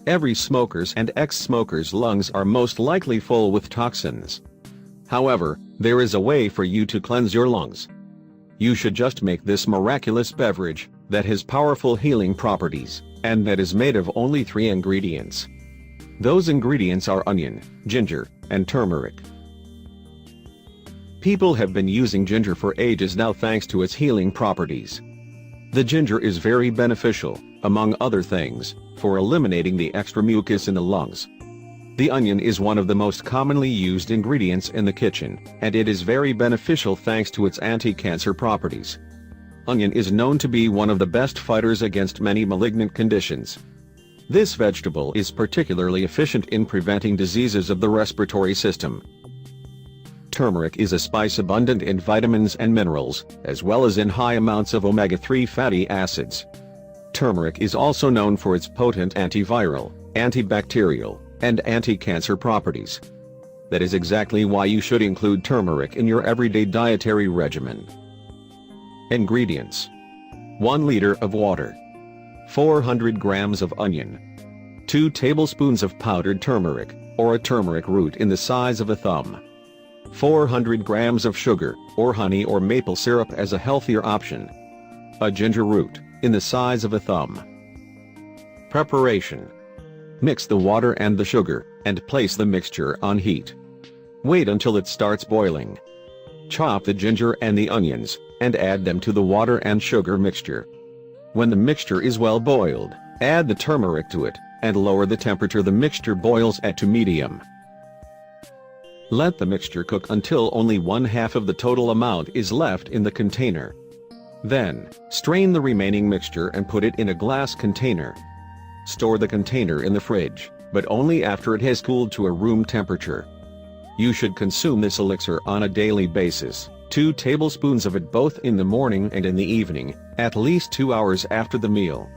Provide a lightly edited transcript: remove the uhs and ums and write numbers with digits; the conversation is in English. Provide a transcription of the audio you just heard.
Every smoker's and ex-smoker's lungs are most likely full with toxins. However, there is a way for you to cleanse your lungs. You should just make this miraculous beverage that has powerful healing properties, and that is made of only 3 ingredients. Those ingredients are onion, ginger, and turmeric. People have been using ginger for ages now thanks to its healing properties. The ginger is very beneficial, among other things, for eliminating the extra mucus in the lungs. The onion is one of the most commonly used ingredients in the kitchen, and it is very beneficial thanks to its anti-cancer properties. Onion is known to be one of the best fighters against many malignant conditions. This vegetable is particularly efficient in preventing diseases of the respiratory system. Turmeric is a spice abundant in vitamins and minerals, as well as in high amounts of omega-3 fatty acids. Turmeric is also known for its potent antiviral, antibacterial, and anti-cancer properties. That is exactly why you should include turmeric in your everyday dietary regimen. Ingredients: 1 liter of water, 400 grams of onion, 2 tablespoons of powdered turmeric, or a turmeric root in the size of a thumb, 400 grams of sugar, or honey or maple syrup as a healthier option, a ginger root, in the size of a thumb. Preparation: mix the water and the sugar, and place the mixture on heat. Wait until it starts boiling. Chop the ginger and the onions, and add them to the water and sugar mixture. When the mixture is well boiled, add the turmeric to it, and lower the temperature the mixture boils at to medium. Let the mixture cook until only 1/2 of the total amount is left in the container. Then, strain the remaining mixture and put it in a glass container. Store the container in the fridge, but only after it has cooled to a room temperature. You should consume this elixir on a daily basis, 2 tablespoons of it both in the morning and in the evening, at least 2 hours after the meal.